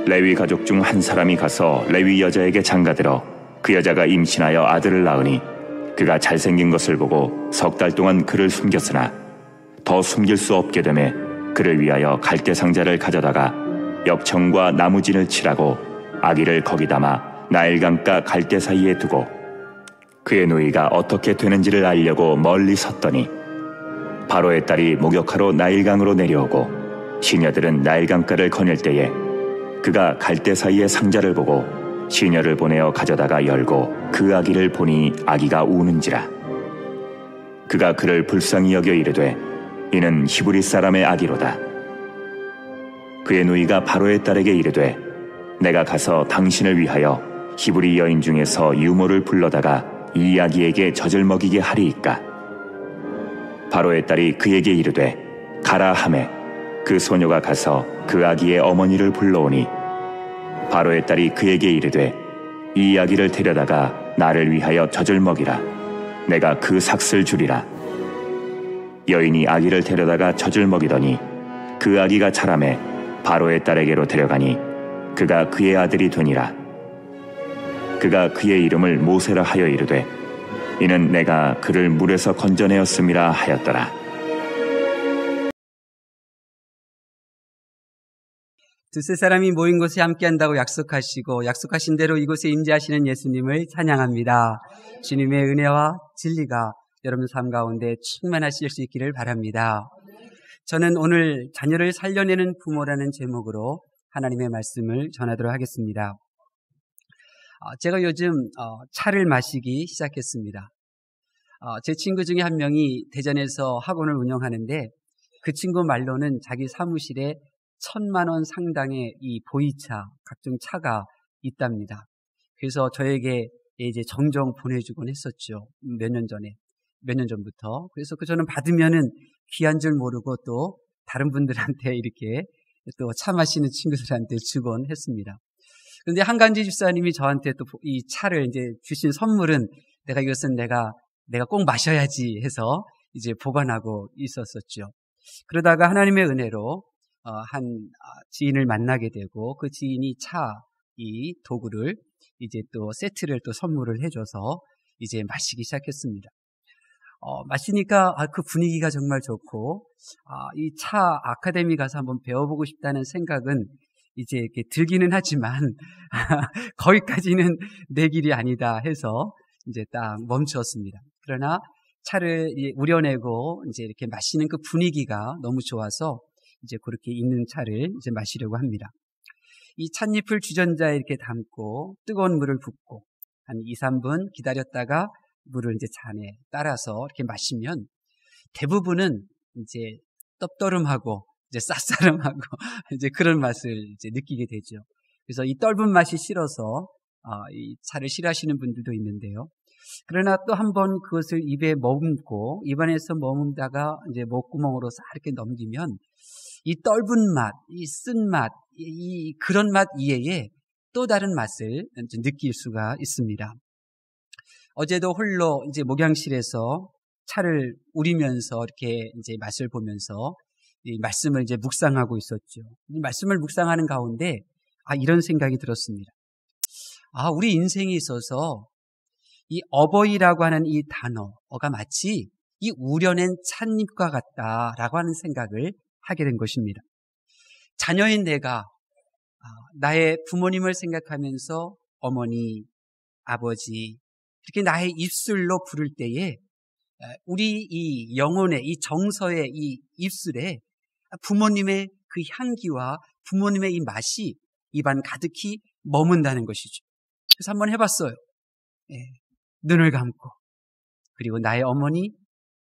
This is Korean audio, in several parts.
레위 가족 중 한 사람이 가서 레위 여자에게 장가들어 그 여자가 임신하여 아들을 낳으니 그가 잘생긴 것을 보고 3달 동안 그를 숨겼으나 더 숨길 수 없게 되매 그를 위하여 갈대 상자를 가져다가 엽청과 나무진을 칠하고 아기를 거기 담아 나일강가 갈대 사이에 두고 그의 누이가 어떻게 되는지를 알려고 멀리 섰더니 바로의 딸이 목욕하러 나일강으로 내려오고 시녀들은 나일강가를 거닐 때에 그가 갈대 사이에 상자를 보고 시녀를 보내어 가져다가 열고 그 아기를 보니 아기가 우는지라. 그가 그를 불쌍히 여겨 이르되 이는 히브리 사람의 아기로다. 그의 누이가 바로의 딸에게 이르되 내가 가서 당신을 위하여 히브리 여인 중에서 유모를 불러다가 이 아기에게 젖을 먹이게 하리이까. 바로의 딸이 그에게 이르되 가라 하매 그 소녀가 가서 그 아기의 어머니를 불러오니 바로의 딸이 그에게 이르되 이 아기를 데려다가 나를 위하여 젖을 먹이라. 내가 그 삭슬 주리라. 여인이 아기를 데려다가 젖을 먹이더니 그 아기가 자라매 바로의 딸에게로 데려가니 그가 그의 아들이 되니라. 그가 그의 이름을 모세라 하여 이르되 이는 내가 그를 물에서 건져내었음이라 하였더라. 두세 사람이 모인 곳에 함께한다고 약속하시고 약속하신 대로 이곳에 임재하시는 예수님을 찬양합니다. 주님의 은혜와 진리가 여러분 삶 가운데 충만하실 수 있기를 바랍니다. 저는 오늘 자녀를 살려내는 부모라는 제목으로 하나님의 말씀을 전하도록 하겠습니다. 제가 요즘 차를 마시기 시작했습니다. 제 친구 중에 한 명이 대전에서 학원을 운영하는데 그 친구 말로는 자기 사무실에 1,000만 원 상당의 이 보이차, 각종 차가 있답니다. 그래서 저에게 이제 종종 보내주곤 했었죠. 몇 년 전부터. 그래서 저는 받으면은 귀한 줄 모르고 또 다른 분들한테 이렇게 또 차 마시는 친구들한테 주곤 했습니다. 그런데 한간지 집사님이 저한테 또 이 차를 이제 주신 선물은 이것은 내가 꼭 마셔야지 해서 이제 보관하고 있었었죠. 그러다가 하나님의 은혜로 한 지인을 만나게 되고 그 지인이 이 도구를 이제 또 세트를 또 선물을 해줘서 이제 마시기 시작했습니다. 마시니까 그 분위기가 정말 좋고 이 차 아카데미 가서 한번 배워보고 싶다는 생각은 이제 이렇게 들기는 하지만 거기까지는 내 길이 아니다 해서 이제 딱 멈추었습니다. 그러나 차를 우려내고 이제 이렇게 마시는 그 분위기가 너무 좋아서 이제 그렇게 있는 차를 이제 마시려고 합니다. 이 찻잎을 주전자에 이렇게 담고 뜨거운 물을 붓고 한 2, 3분 기다렸다가 물을 이제 잔에 따라서 이렇게 마시면 대부분은 이제 떡떠름하고 이제 쌉싸름하고 이제 그런 맛을 이제 느끼게 되죠. 그래서 이 떫은 맛이 싫어서 이 차를 싫어하시는 분들도 있는데요. 그러나 또 한 번 그것을 입에 머금고 입안에서 머금다가 이제 목구멍으로 싹 이렇게 넘기면 이 떫은 맛, 이 쓴 맛, 그런 맛 이외에 또 다른 맛을 느낄 수가 있습니다. 어제도 홀로 이제 목양실에서 차를 우리면서 이렇게 이제 맛을 보면서 이 말씀을 이제 묵상하고 있었죠. 이 말씀을 묵상하는 가운데 이런 생각이 들었습니다. 우리 인생에 있어서 이 어버이라고 하는 이 단어가 마치 이 우려낸 찻잎과 같다라고 하는 생각을 하게 된 것입니다. 자녀인 내가 나의 부모님을 생각하면서 어머니, 아버지 이렇게 나의 입술로 부를 때에 우리 이 영혼의 이 정서의 이 입술에 부모님의 그 향기와 부모님의 이 맛이 입안 가득히 머문다는 것이죠. 그래서 한번 해봤어요. 눈을 감고 그리고 나의 어머니,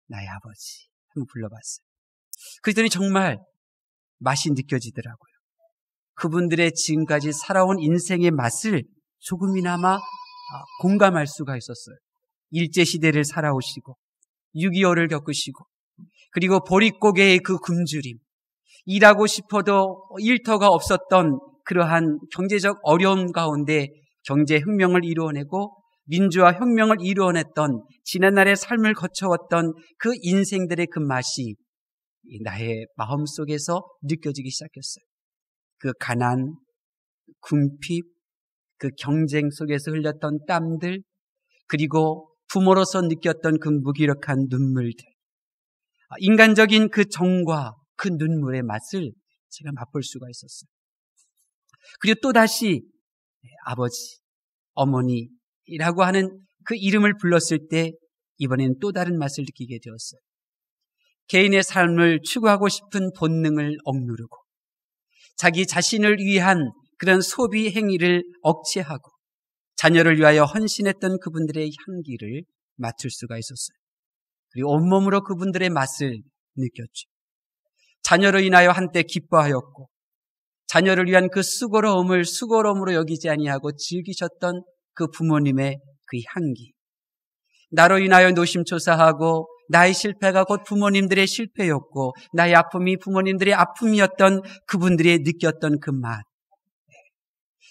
나의 아버지 한번 불러봤어요. 그랬더니 정말 맛이 느껴지더라고요. 그분들의 지금까지 살아온 인생의 맛을 조금이나마 공감할 수가 있었어요. 일제시대를 살아오시고 6.25를 겪으시고 그리고 보릿고개의 그 굶주림, 일하고 싶어도 일터가 없었던 그러한 경제적 어려움 가운데 경제혁명을 이루어내고 민주화 혁명을 이루어냈던 지난날의 삶을 거쳐왔던 그 인생들의 그 맛이 나의 마음속에서 느껴지기 시작했어요. 그 가난, 궁핍, 그 경쟁 속에서 흘렸던 땀들, 그리고 부모로서 느꼈던 그 무기력한 눈물들, 인간적인 그 정과 그 눈물의 맛을 제가 맛볼 수가 있었어요. 그리고 또다시 아버지, 어머니라고 하는 그 이름을 불렀을 때 이번에는 또 다른 맛을 느끼게 되었어요. 개인의 삶을 추구하고 싶은 본능을 억누르고 자기 자신을 위한 그런 소비 행위를 억제하고 자녀를 위하여 헌신했던 그분들의 향기를 맡을 수가 있었어요. 그리고 온몸으로 그분들의 맛을 느꼈죠. 자녀로 인하여 한때 기뻐하였고 자녀를 위한 그 수고로움을 수고로움으로 여기지 아니하고 즐기셨던 그 부모님의 그 향기, 나로 인하여 노심초사하고 나의 실패가 곧 부모님들의 실패였고 나의 아픔이 부모님들의 아픔이었던 그분들이 느꼈던 그 맛,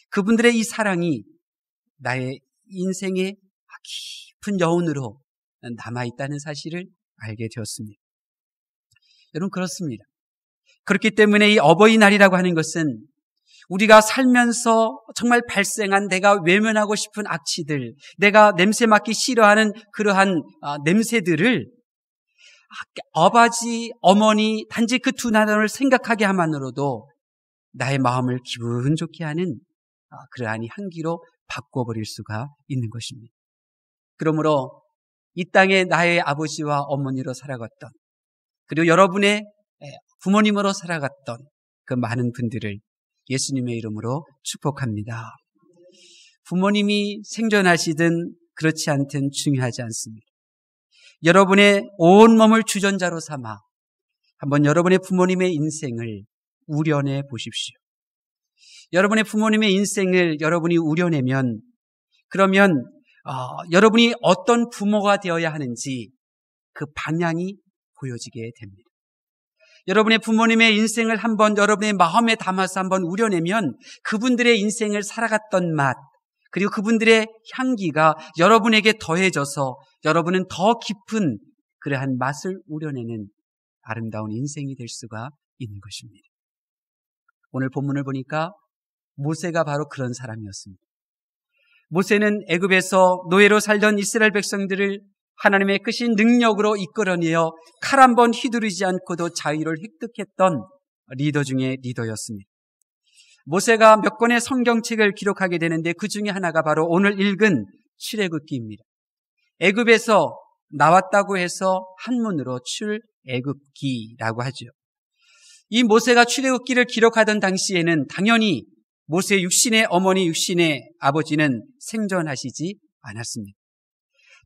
그분들의 이 사랑이 나의 인생의 깊은 여운으로 남아있다는 사실을 알게 되었습니다. 여러분, 그렇습니다. 그렇기 때문에 이 어버이날이라고 하는 것은 우리가 살면서 정말 발생한 내가 외면하고 싶은 악취들, 내가 냄새 맡기 싫어하는 그러한 냄새들을 아버지, 어머니 단지 그 두 단어를 생각하게 함만으로도 나의 마음을 기분 좋게 하는 그러한 향기로 바꿔버릴 수가 있는 것입니다. 그러므로 이 땅에 나의 아버지와 어머니로 살아갔던, 그리고 여러분의 부모님으로 살아갔던 그 많은 분들을 예수님의 이름으로 축복합니다. 부모님이 생존하시든 그렇지 않든 중요하지 않습니다. 여러분의 온몸을 주전자로 삼아 한번 여러분의 부모님의 인생을 우려내 보십시오. 여러분의 부모님의 인생을 여러분이 우려내면 그러면 여러분이 어떤 부모가 되어야 하는지 그 방향이 보여지게 됩니다. 여러분의 부모님의 인생을 한번 여러분의 마음에 담아서 한번 우려내면 그분들의 인생을 살아갔던 맛, 그리고 그분들의 향기가 여러분에게 더해져서 여러분은 더 깊은 그러한 맛을 우려내는 아름다운 인생이 될 수가 있는 것입니다. 오늘 본문을 보니까 모세가 바로 그런 사람이었습니다. 모세는 애굽에서 노예로 살던 이스라엘 백성들을 하나님의 크신 능력으로 이끌어내어 칼 한 번 휘두르지 않고도 자유를 획득했던 리더 중에 리더였습니다. 모세가 몇 권의 성경책을 기록하게 되는데 그 중에 하나가 바로 오늘 읽은 출애굽기입니다. 애굽에서 나왔다고 해서 한문으로 출애굽기라고 하죠. 이 모세가 출애굽기를 기록하던 당시에는 당연히 모세 육신의 어머니, 육신의 아버지는 생존하시지 않았습니다.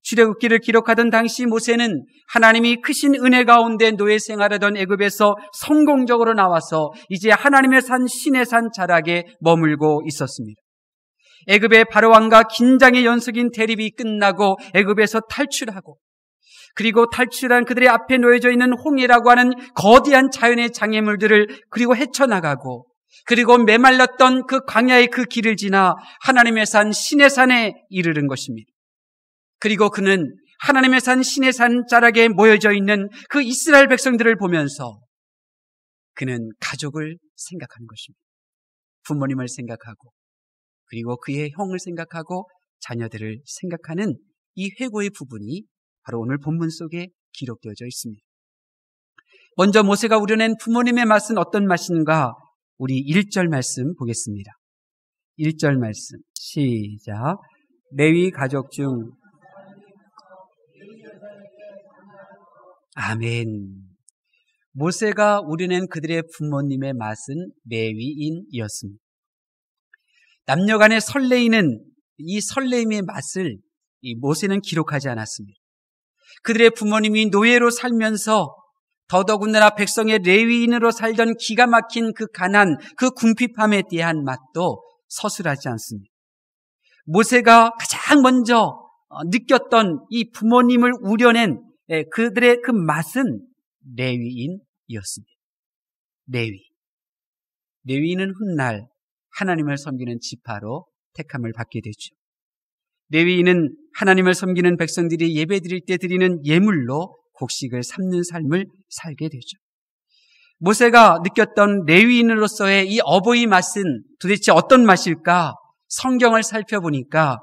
출애굽기를 기록하던 당시 모세는 하나님이 크신 은혜 가운데 노예 생활하던 애굽에서 성공적으로 나와서 이제 하나님의 산 신의 산 자락에 머물고 있었습니다. 애굽의 바로왕과 긴장의 연속인 대립이 끝나고 애굽에서 탈출하고 그리고 탈출한 그들의 앞에 놓여져 있는 홍해라고 하는 거대한 자연의 장애물들을 그리고 헤쳐나가고 그리고 메말랐던 그 광야의 그 길을 지나 하나님의 산 신의 산에 이르는 것입니다. 그리고 그는 하나님의 산 신의 산 자락에 모여져 있는 그 이스라엘 백성들을 보면서 그는 가족을 생각하는 것입니다. 부모님을 생각하고 그리고 그의 형을 생각하고 자녀들을 생각하는 이 회고의 부분이 바로 오늘 본문 속에 기록되어져 있습니다. 먼저 모세가 우려낸 부모님의 맛은 어떤 맛인가? 우리 1절 말씀 보겠습니다. 1절 말씀 시작. 레위 가족 중 아멘. 모세가 우려낸 그들의 부모님의 맛은 레위인이었습니다. 남녀간의 설레이는 이 설레임의 맛을 이 모세는 기록하지 않았습니다. 그들의 부모님이 노예로 살면서 더더군다나 백성의 레위인으로 살던 기가 막힌 그 가난, 그 궁핍함에 대한 맛도 서술하지 않습니다. 모세가 가장 먼저 느꼈던 이 부모님을 우려낸 그들의 그 맛은 레위인이었습니다. 레위인은 훗날 하나님을 섬기는 지파로 택함을 받게 되죠. 레위인은 하나님을 섬기는 백성들이 예배 드릴 때 드리는 예물로 곡식을 삶는 삶을 살게 되죠. 모세가 느꼈던 레위인으로서의 이 어버이 맛은 도대체 어떤 맛일까? 성경을 살펴보니까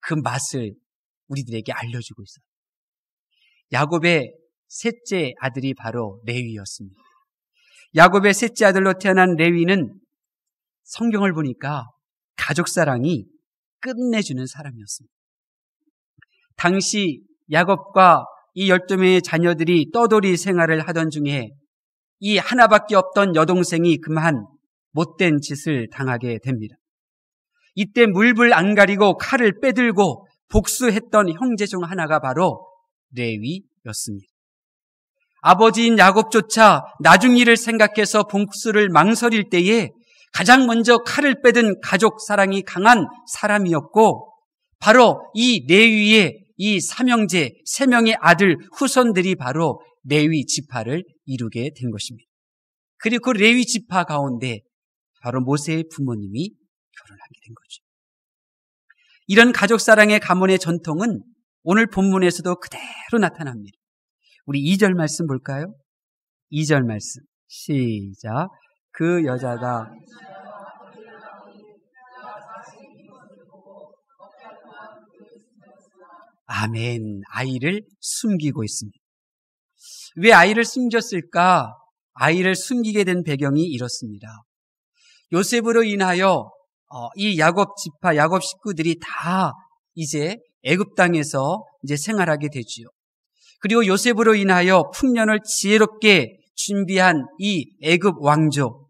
그 맛을 우리들에게 알려주고 있어요. 야곱의 셋째 아들이 바로 레위였습니다. 야곱의 셋째 아들로 태어난 레위는 성경을 보니까 가족사랑이 끝내주는 사람이었습니다. 당시 야곱과 이 12명의 자녀들이 떠돌이 생활을 하던 중에 이 하나밖에 없던 여동생이 그만 못된 짓을 당하게 됩니다. 이때 물불 안 가리고 칼을 빼들고 복수했던 형제 중 하나가 바로 레위였습니다. 아버지인 야곱조차 나중 일을 생각해서 복수를 망설일 때에 가장 먼저 칼을 빼든 가족 사랑이 강한 사람이었고, 바로 이 레위의 이 삼형제, 세 명의 아들 후손들이 바로 레위 지파를 이루게 된 것입니다. 그리고 그 레위 지파 가운데 바로 모세의 부모님이 결혼하게 된 거죠. 이런 가족 사랑의 가문의 전통은 오늘 본문에서도 그대로 나타납니다. 우리 2절 말씀 볼까요? 2절 말씀 시작. 그 여자가 아멘. 아이를 숨기고 있습니다. 왜 아이를 숨겼을까? 아이를 숨기게 된 배경이 이렇습니다. 요셉으로 인하여 이 야곱 지파, 야곱 식구들이 다 이제 애굽 땅에서 이제 생활하게 되지요. 그리고 요셉으로 인하여 풍년을 지혜롭게 준비한 이 애굽 왕조,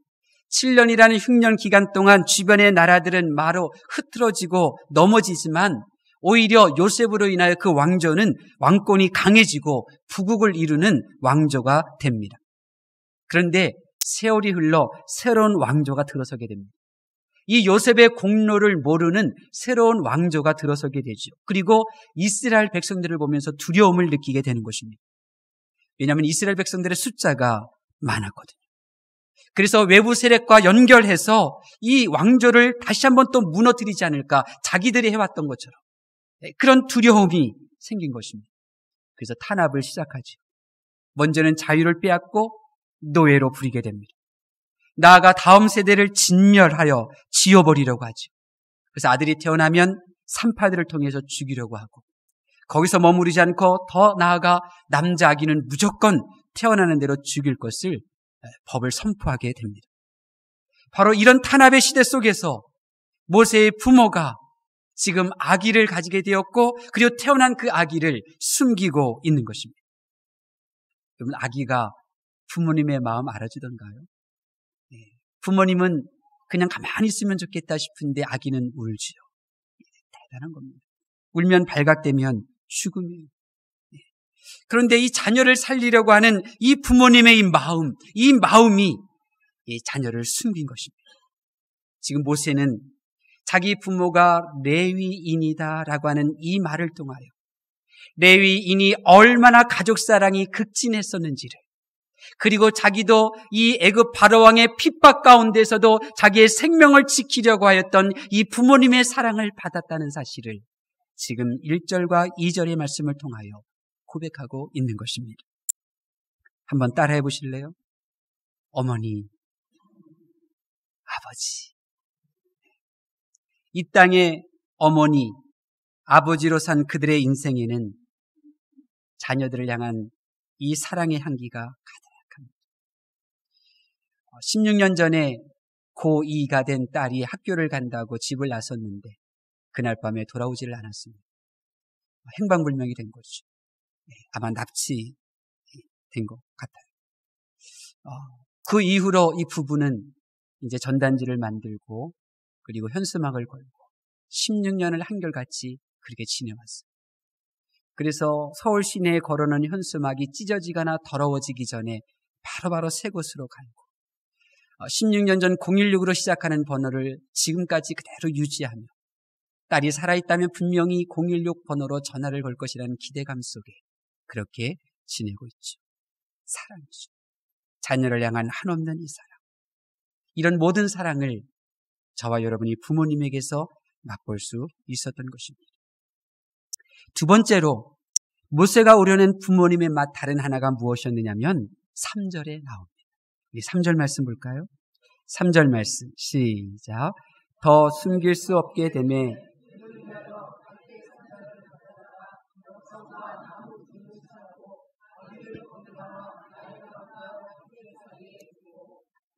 7년이라는 흉년 기간 동안 주변의 나라들은 마로 흐트러지고 넘어지지만 오히려 요셉으로 인하여 그 왕조는 왕권이 강해지고 부국을 이루는 왕조가 됩니다. 그런데 세월이 흘러 새로운 왕조가 들어서게 됩니다. 이 요셉의 공로를 모르는 새로운 왕조가 들어서게 되죠. 그리고 이스라엘 백성들을 보면서 두려움을 느끼게 되는 것입니다. 왜냐하면 이스라엘 백성들의 숫자가 많았거든요. 그래서 외부 세력과 연결해서 이 왕조를 다시 한번 또 무너뜨리지 않을까, 자기들이 해왔던 것처럼 그런 두려움이 생긴 것입니다. 그래서 탄압을 시작하죠. 먼저는 자유를 빼앗고 노예로 부리게 됩니다. 나아가 다음 세대를 진멸하여 지워버리려고 하죠. 그래서 아들이 태어나면 산파들을 통해서 죽이려고 하고, 거기서 머무르지 않고 더 나아가 남자 아기는 무조건 태어나는 대로 죽일 것을 법을 선포하게 됩니다. 바로 이런 탄압의 시대 속에서 모세의 부모가 지금 아기를 가지게 되었고, 그리고 태어난 그 아기를 숨기고 있는 것입니다. 여러분, 아기가 부모님의 마음 알아주던가요? 네. 부모님은 그냥 가만히 있으면 좋겠다 싶은데 아기는 울지요. 대단한 겁니다. 울면 발각되면 죽음이에요. 네. 그런데 이 자녀를 살리려고 하는 이 부모님의 이 마음이 이 자녀를 숨긴 것입니다. 지금 모세는 자기 부모가 레위인이다라고 하는 이 말을 통하여 레위인이 얼마나 가족사랑이 극진했었는지를, 그리고 자기도 이 애굽 바로왕의 핍박 가운데서도 자기의 생명을 지키려고 하였던 이 부모님의 사랑을 받았다는 사실을 지금 1절과 2절의 말씀을 통하여 고백하고 있는 것입니다. 한번 따라해 보실래요? 어머니, 아버지. 이 땅의 어머니, 아버지로 산 그들의 인생에는 자녀들을 향한 이 사랑의 향기가 가득합니다. 16년 전에 고2가 된 딸이 학교를 간다고 집을 나섰는데 그날 밤에 돌아오지를 않았습니다. 행방불명이 된 거죠. 아마 납치된 것 같아요. 그 이후로 이 부부는 이제 전단지를 만들고 그리고 현수막을 걸고 16년을 한결같이 그렇게 지내왔어요. 그래서 서울 시내에 걸어놓은 현수막이 찢어지거나 더러워지기 전에 바로바로 새 곳으로 갈고 16년 전 016으로 시작하는 번호를 지금까지 그대로 유지하며 딸이 살아있다면 분명히 016 번호로 전화를 걸 것이라는 기대감 속에 그렇게 지내고 있죠. 사랑이죠. 자녀를 향한 한없는 이 사랑. 이런 모든 사랑을 저와 여러분이 부모님에게서 맛볼 수 있었던 것입니다. 두 번째로 모세가 우려낸 부모님의 맛 다른 하나가 무엇이었느냐면 3절에 나옵니다. 우리 3절 말씀 볼까요? 3절 말씀 시작. 더 숨길 수 없게 되매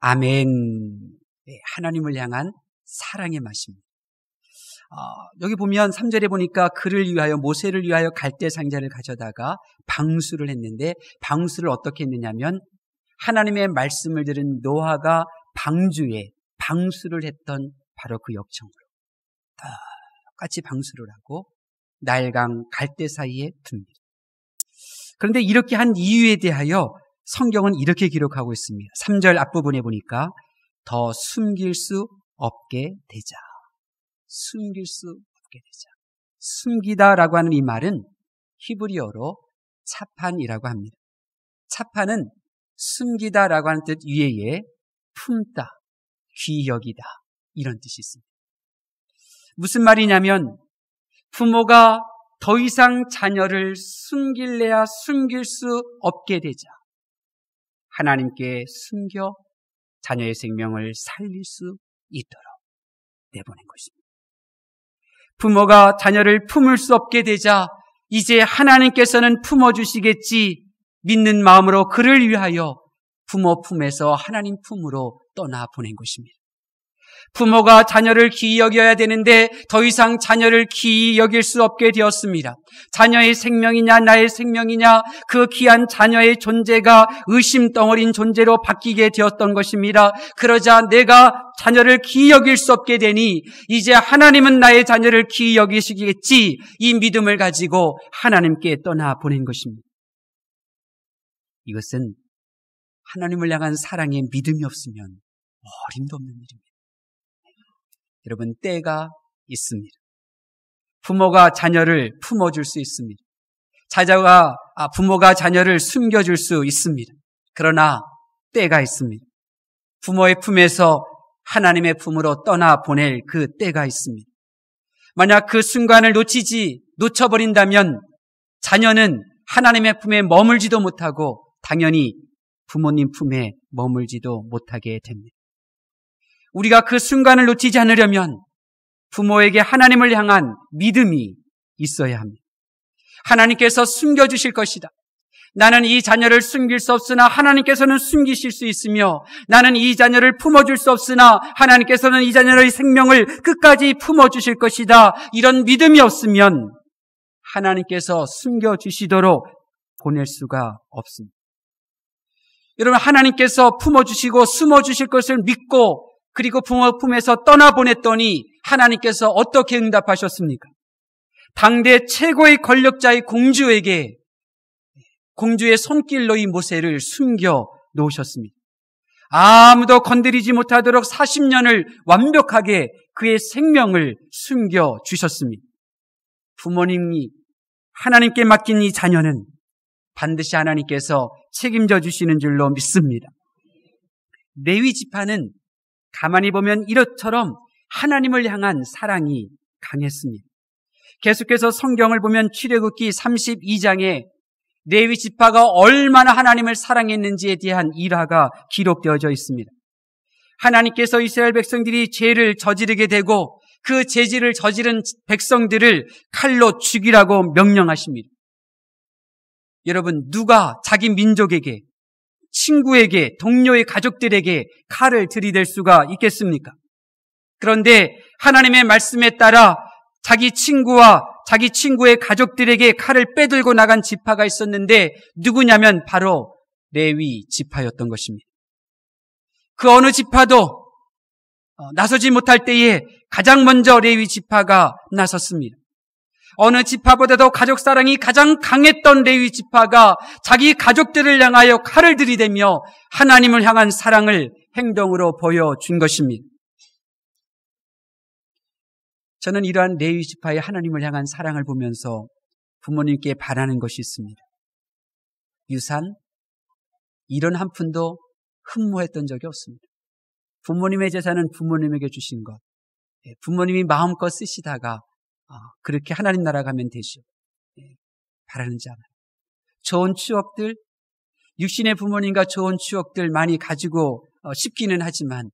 아멘. 네, 하나님을 향한 사랑의 맛입니다. 여기 보면 3절에 보니까 그를 위하여 모세를 위하여 갈대 상자를 가져다가 방수를 했는데 방수를 어떻게 했느냐면 하나님의 말씀을 들은 노아가 방주에 방수를 했던 바로 그 역청으로 똑같이 방수를 하고 나일강 갈대 사이에 둡니다. 그런데 이렇게 한 이유에 대하여 성경은 이렇게 기록하고 있습니다. 3절 앞부분에 보니까 더 숨길 수 없게 되자. 숨길 수 없게 되자. 숨기다라고 하는 이 말은 히브리어로 차판이라고 합니다. 차판은 숨기다라고 하는 뜻 위에 품다, 귀히 여기다 이런 뜻이 있습니다. 무슨 말이냐면 부모가 더 이상 자녀를 숨길래야 숨길 수 없게 되자 하나님께 숨겨 자녀의 생명을 살릴 수 있도록 내보낸 것입니다. 부모가 자녀를 품을 수 없게 되자 이제 하나님께서는 품어주시겠지 믿는 마음으로 그를 위하여 부모 품에서 하나님 품으로 떠나보낸 것입니다. 부모가 자녀를 귀히 여겨야 되는데 더 이상 자녀를 귀히 여길 수 없게 되었습니다. 자녀의 생명이냐 나의 생명이냐 그 귀한 자녀의 존재가 의심덩어린 존재로 바뀌게 되었던 것입니다. 그러자 내가 자녀를 귀히 여길 수 없게 되니 이제 하나님은 나의 자녀를 귀히 여기시겠지 이 믿음을 가지고 하나님께 떠나보낸 것입니다. 이것은 하나님을 향한 사랑의 믿음이 없으면 어림도 없는 일입니다. 여러분 때가 있습니다. 부모가 자녀를 품어줄 수 있습니다. 부모가 자녀를 숨겨줄 수 있습니다. 그러나 때가 있습니다. 부모의 품에서 하나님의 품으로 떠나보낼 그 때가 있습니다. 만약 그 순간을 놓쳐버린다면 자녀는 하나님의 품에 머물지도 못하고 당연히 부모님 품에 머물지도 못하게 됩니다. 우리가 그 순간을 놓치지 않으려면 부모에게 하나님을 향한 믿음이 있어야 합니다. 하나님께서 숨겨주실 것이다. 나는 이 자녀를 숨길 수 없으나 하나님께서는 숨기실 수 있으며 나는 이 자녀를 품어줄 수 없으나 하나님께서는 이 자녀의 생명을 끝까지 품어주실 것이다. 이런 믿음이 없으면 하나님께서 숨겨주시도록 보낼 수가 없습니다. 여러분 하나님께서 품어주시고 숨어주실 것을 믿고 그리고 부모 품에서 떠나보냈더니 하나님께서 어떻게 응답하셨습니까? 당대 최고의 권력자의 공주에게 공주의 손길로 이 모세를 숨겨 놓으셨습니다. 아무도 건드리지 못하도록 40년을 완벽하게 그의 생명을 숨겨 주셨습니다. 부모님이 하나님께 맡긴 이 자녀는 반드시 하나님께서 책임져 주시는 줄로 믿습니다. 레위 지파는 가만히 보면 이것처럼 하나님을 향한 사랑이 강했습니다. 계속해서 성경을 보면 출애굽기 32장에 레위 지파가 얼마나 하나님을 사랑했는지에 대한 일화가 기록되어져 있습니다. 하나님께서 이스라엘 백성들이 죄를 저지르게 되고 그 죄질을 저지른 백성들을 칼로 죽이라고 명령하십니다. 여러분 누가 자기 민족에게 친구에게, 동료의 가족들에게 칼을 들이댈 수가 있겠습니까? 그런데 하나님의 말씀에 따라 자기 친구와 자기 친구의 가족들에게 칼을 빼들고 나간 지파가 있었는데 누구냐면 바로 레위 지파였던 것입니다. 그 어느 지파도 나서지 못할 때에 가장 먼저 레위 지파가 나섰습니다. 어느 지파보다도 가족 사랑이 가장 강했던 레위 지파가 자기 가족들을 향하여 칼을 들이대며 하나님을 향한 사랑을 행동으로 보여준 것입니다. 저는 이러한 레위 지파의 하나님을 향한 사랑을 보면서 부모님께 바라는 것이 있습니다. 유산, 이런 한 푼도 흠모했던 적이 없습니다. 부모님의 재산은 부모님에게 주신 것, 부모님이 마음껏 쓰시다가 그렇게 하나님 나라 가면 되죠. 바라는지 않아요. 좋은 추억들, 육신의 부모님과 좋은 추억들 많이 가지고 싶기는 하지만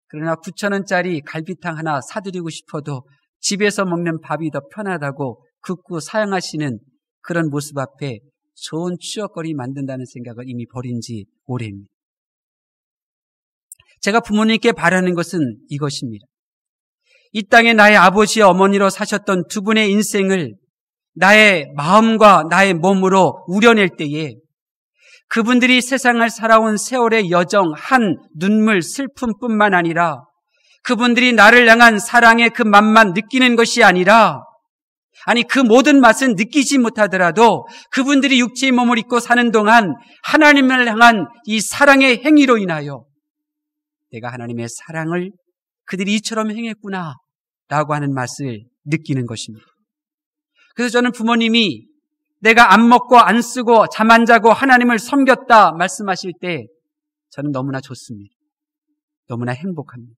그러나 9,000원짜리 갈비탕 하나 사드리고 싶어도 집에서 먹는 밥이 더 편하다고 굽고 사용하시는 그런 모습 앞에 좋은 추억거리 만든다는 생각을 이미 버린 지 오래입니다. 제가 부모님께 바라는 것은 이것입니다. 이 땅에 나의 아버지와 어머니로 사셨던 두 분의 인생을 나의 마음과 나의 몸으로 우려낼 때에 그분들이 세상을 살아온 세월의 여정, 한 눈물, 슬픔뿐만 아니라 그분들이 나를 향한 사랑의 그 맛만 느끼는 것이 아니라 그 모든 맛은 느끼지 못하더라도 그분들이 육체의 몸을 입고 사는 동안 하나님을 향한 이 사랑의 행위로 인하여 내가 하나님의 사랑을 그들이 이처럼 행했구나 라고 하는 맛을 느끼는 것입니다. 그래서 저는 부모님이 내가 안 먹고 안 쓰고 잠 안 자고 하나님을 섬겼다 말씀하실 때 저는 너무나 좋습니다. 너무나 행복합니다.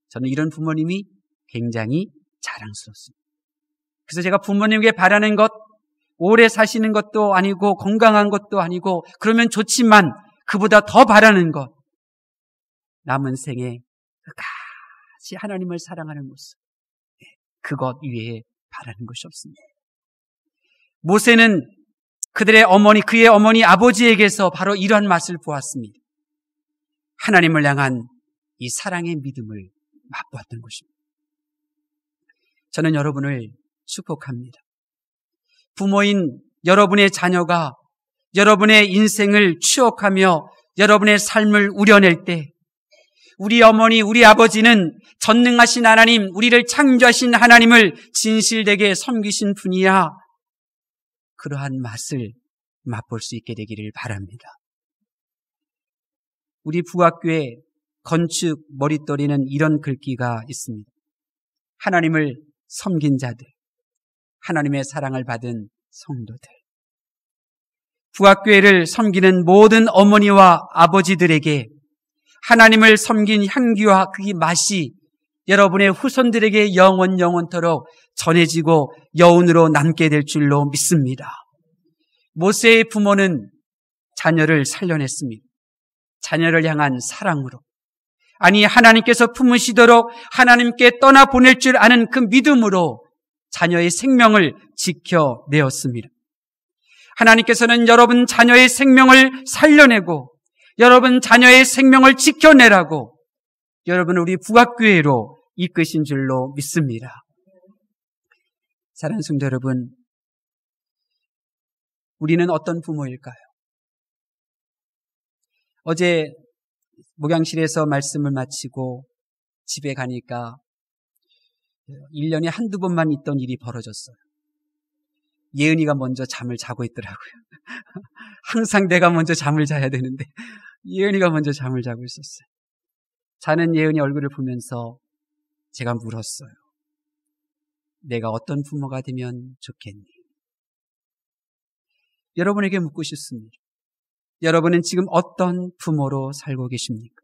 저는 이런 부모님이 굉장히 자랑스럽습니다. 그래서 제가 부모님에게 바라는 것, 오래 사시는 것도 아니고 건강한 것도 아니고 그러면 좋지만 그보다 더 바라는 것, 남은 생에 끝까지 하나님을 사랑하는 모습, 그것 위에 바라는 것이 없습니다. 모세는 그들의 어머니, 그의 어머니 아버지에게서 바로 이러한 맛을 보았습니다. 하나님을 향한 이 사랑의 믿음을 맛보았던 것입니다. 저는 여러분을 축복합니다. 부모인 여러분의 자녀가 여러분의 인생을 추억하며 여러분의 삶을 우려낼 때 우리 어머니, 우리 아버지는 전능하신 하나님, 우리를 창조하신 하나님을 진실되게 섬기신 분이야. 그러한 맛을 맛볼 수 있게 되기를 바랍니다. 우리 부학교에 건축 머릿돌이는 이런 글귀가 있습니다. 하나님을 섬긴 자들, 하나님의 사랑을 받은 성도들. 부학교회를 섬기는 모든 어머니와 아버지들에게 하나님을 섬긴 향기와 그 맛이 여러분의 후손들에게 영원토록 전해지고 여운으로 남게 될 줄로 믿습니다. 모세의 부모는 자녀를 살려냈습니다. 자녀를 향한 사랑으로. 하나님께서 품으시도록 하나님께 떠나보낼 줄 아는 그 믿음으로 자녀의 생명을 지켜내었습니다. 하나님께서는 여러분 자녀의 생명을 살려내고 여러분 자녀의 생명을 지켜내라고 여러분을 우리 부학교회로 이끄신 줄로 믿습니다. 사랑하는 성도 여러분, 우리는 어떤 부모일까요? 어제 목양실에서 말씀을 마치고 집에 가니까 1년에 한두 번만 있던 일이 벌어졌어요. 예은이가 먼저 잠을 자고 있더라고요. 항상 내가 먼저 잠을 자야 되는데 예은이가 먼저 잠을 자고 있었어요. 자는 예은이 얼굴을 보면서 제가 물었어요. 내가 어떤 부모가 되면 좋겠니? 여러분에게 묻고 싶습니다. 여러분은 지금 어떤 부모로 살고 계십니까?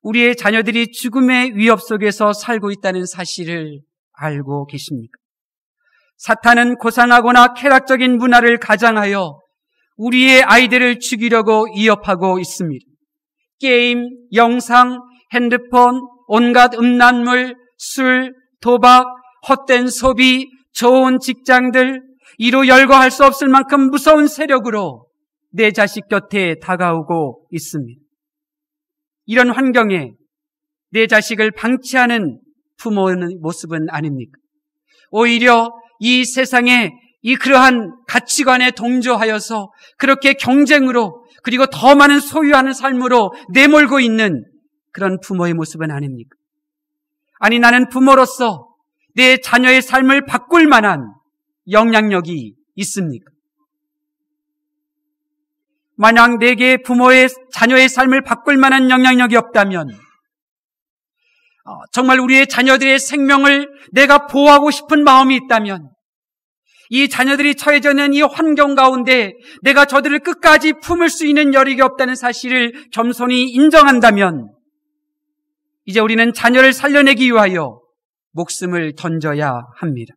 우리의 자녀들이 죽음의 위협 속에서 살고 있다는 사실을 알고 계십니까? 사탄은 고상하거나 쾌락적인 문화를 가장하여 우리의 아이들을 죽이려고 위협하고 있습니다. 게임, 영상, 핸드폰, 온갖 음란물, 술, 도박, 헛된 소비, 좋은 직장들, 이루 열거할 수 없을 만큼 무서운 세력으로 내 자식 곁에 다가오고 있습니다. 이런 환경에 내 자식을 방치하는 부모의 모습은 아닙니까? 오히려 이 세상에 이 그러한 가치관에 동조하여서 그렇게 경쟁으로 그리고 더 많은 소유하는 삶으로 내몰고 있는 그런 부모의 모습은 아닙니까? 나는 부모로서 내 자녀의 삶을 바꿀 만한 영향력이 있습니까? 만약 내게 자녀의 삶을 바꿀 만한 영향력이 없다면 정말 우리의 자녀들의 생명을 내가 보호하고 싶은 마음이 있다면 이 자녀들이 처해져 있는 이 환경 가운데 내가 저들을 끝까지 품을 수 있는 여력이 없다는 사실을 겸손히 인정한다면 이제 우리는 자녀를 살려내기 위하여 목숨을 던져야 합니다.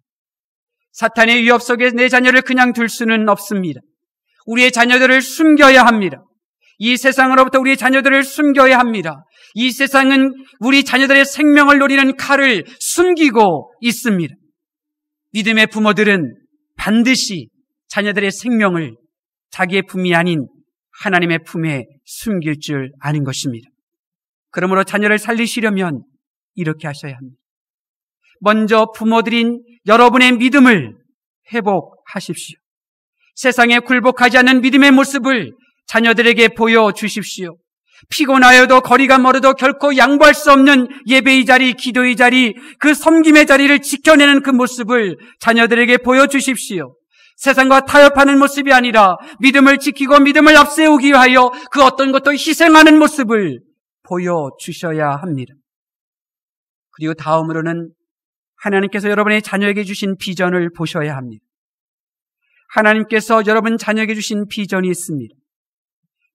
사탄의 위협 속에 내 자녀를 그냥 둘 수는 없습니다. 우리의 자녀들을 숨겨야 합니다. 이 세상으로부터 우리의 자녀들을 숨겨야 합니다. 이 세상은 우리 자녀들의 생명을 노리는 칼을 숨기고 있습니다. 믿음의 부모들은 반드시 자녀들의 생명을 자기의 품이 아닌 하나님의 품에 숨길 줄 아는 것입니다. 그러므로 자녀를 살리시려면 이렇게 하셔야 합니다. 먼저 부모들인 여러분의 믿음을 회복하십시오. 세상에 굴복하지 않는 믿음의 모습을 자녀들에게 보여주십시오. 피곤하여도 거리가 멀어도 결코 양보할 수 없는 예배의 자리, 기도의 자리, 그 섬김의 자리를 지켜내는 그 모습을 자녀들에게 보여주십시오. 세상과 타협하는 모습이 아니라 믿음을 지키고 믿음을 앞세우기 위하여 그 어떤 것도 희생하는 모습을 보여주셔야 합니다. 그리고 다음으로는 하나님께서 여러분의 자녀에게 주신 비전을 보셔야 합니다. 하나님께서 여러분 자녀에게 주신 비전이 있습니다.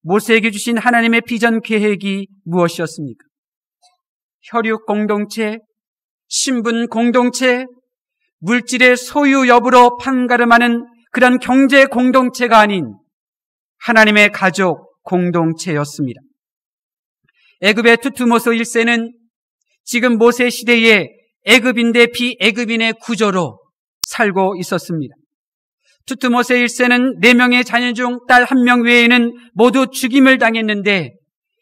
모세에게 주신 하나님의 비전 계획이 무엇이었습니까? 혈육 공동체, 신분 공동체, 물질의 소유 여부로 판가름하는 그런 경제 공동체가 아닌 하나님의 가족 공동체였습니다. 애굽의 투투모스 1세는 지금 모세 시대의 애굽인대 비애굽인의 구조로 살고 있었습니다. 투투모세 1세는 4명의 자녀 중 딸 1명 외에는 모두 죽임을 당했는데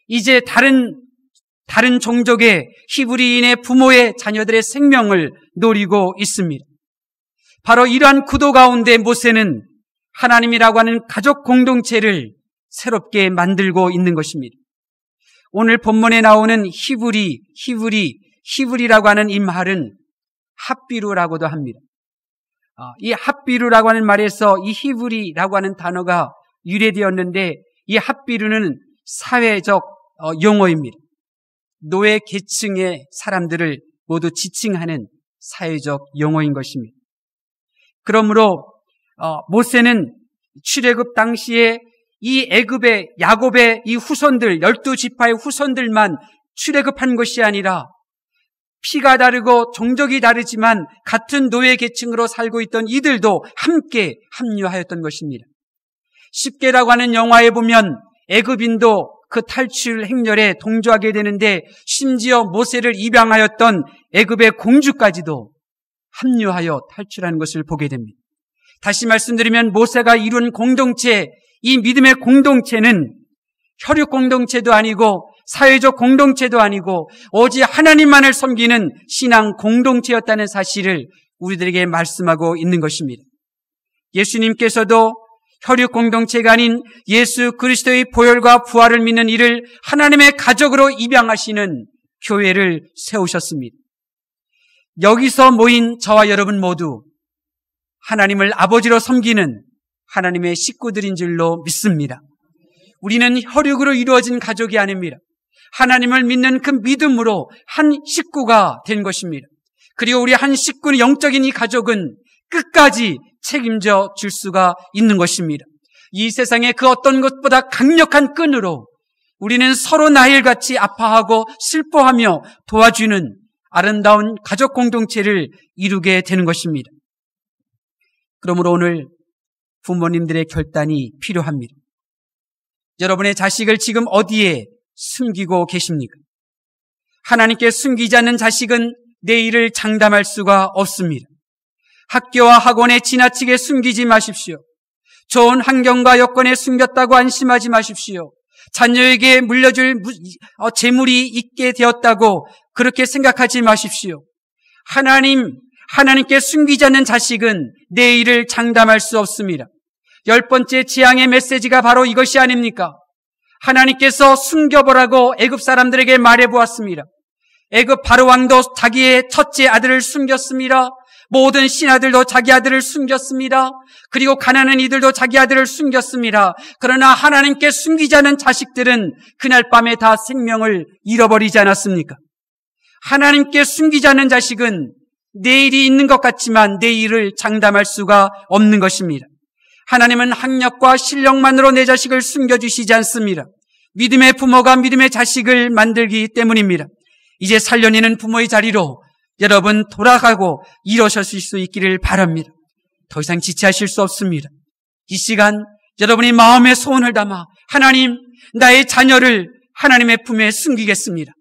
이제 다른 종족의 히브리인의 부모의 자녀들의 생명을 노리고 있습니다. 바로 이러한 구도 가운데 모세는 하나님이라고 하는 가족 공동체를 새롭게 만들고 있는 것입니다. 오늘 본문에 나오는 히브리라고 하는 이 말은 핫비루라고도 합니다. 이 핫비루라고 하는 말에서 이 히브리라고 하는 단어가 유래되었는데 이 핫비루는 사회적 용어입니다. 노예 계층의 사람들을 모두 지칭하는 사회적 용어인 것입니다. 그러므로 모세는 출애굽 당시에 이 애굽의 야곱의 이 후손들 12지파의 후손들만 출애굽한 것이 아니라 피가 다르고 종족이 다르지만 같은 노예 계층으로 살고 있던 이들도 함께 합류하였던 것입니다. 십계라고 하는 영화에 보면 애굽인도 그 탈출 행렬에 동조하게 되는데 심지어 모세를 입양하였던 애굽의 공주까지도 합류하여 탈출하는 것을 보게 됩니다. 다시 말씀드리면 모세가 이룬 공동체, 이 믿음의 공동체는 혈육 공동체도 아니고 사회적 공동체도 아니고 오직 하나님만을 섬기는 신앙 공동체였다는 사실을 우리들에게 말씀하고 있는 것입니다. 예수님께서도 혈육 공동체가 아닌 예수 그리스도의 보혈과 부활을 믿는 이를 하나님의 가족으로 입양하시는 교회를 세우셨습니다. 여기서 모인 저와 여러분 모두 하나님을 아버지로 섬기는 하나님의 식구들인 줄로 믿습니다. 우리는 혈육으로 이루어진 가족이 아닙니다. 하나님을 믿는 그 믿음으로 한 식구가 된 것입니다. 그리고 우리 한 식구는 영적인 이 가족은 끝까지 책임져 줄 수가 있는 것입니다. 이 세상의 그 어떤 것보다 강력한 끈으로 우리는 서로 나일같이 아파하고 슬퍼하며 도와주는 아름다운 가족 공동체를 이루게 되는 것입니다. 그러므로 오늘 부모님들의 결단이 필요합니다. 여러분의 자식을 지금 어디에 숨기고 계십니까? 하나님께 숨기지 않는 자식은 내일을 장담할 수가 없습니다. 학교와 학원에 지나치게 숨기지 마십시오. 좋은 환경과 여건에 숨겼다고 안심하지 마십시오. 자녀에게 물려줄 재물이 있게 되었다고 그렇게 생각하지 마십시오. 하나님께 숨기지 않는 자식은 내일을 장담할 수 없습니다. 10번째 지향의 메시지가 바로 이것이 아닙니까? 하나님께서 숨겨보라고 애굽 사람들에게 말해보았습니다. 애굽 바로 왕도 자기의 첫째 아들을 숨겼습니다. 모든 신하들도 자기 아들을 숨겼습니다. 그리고 가난한 이들도 자기 아들을 숨겼습니다. 그러나 하나님께 숨기지 않은 자식들은 그날 밤에 다 생명을 잃어버리지 않았습니까? 하나님께 숨기지 않은 자식은 내일이 있는 것 같지만 내일을 장담할 수가 없는 것입니다. 하나님은 학력과 실력만으로 내 자식을 숨겨주시지 않습니다. 믿음의 부모가 믿음의 자식을 만들기 때문입니다. 이제 살려내는 부모의 자리로 여러분 돌아가고 일어서실 수 있기를 바랍니다. 더 이상 지체하실 수 없습니다. 이 시간 여러분이 마음의 소원을 담아 하나님, 나의 자녀를 하나님의 품에 숨기겠습니다.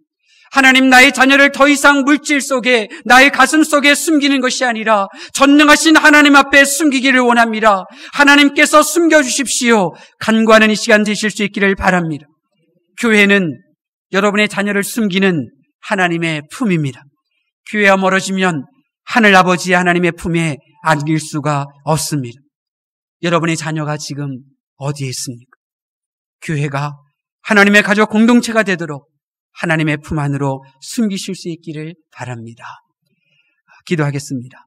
하나님, 나의 자녀를 더 이상 물질 속에, 나의 가슴 속에 숨기는 것이 아니라 전능하신 하나님 앞에 숨기기를 원합니다. 하나님께서 숨겨주십시오. 간구하는 이 시간 되실 수 있기를 바랍니다. 교회는 여러분의 자녀를 숨기는 하나님의 품입니다. 교회와 멀어지면 하늘아버지 하나님의 품에 안길 수가 없습니다. 여러분의 자녀가 지금 어디에 있습니까? 교회가 하나님의 가족 공동체가 되도록 하나님의 품 안으로 숨기실 수 있기를 바랍니다. 기도하겠습니다.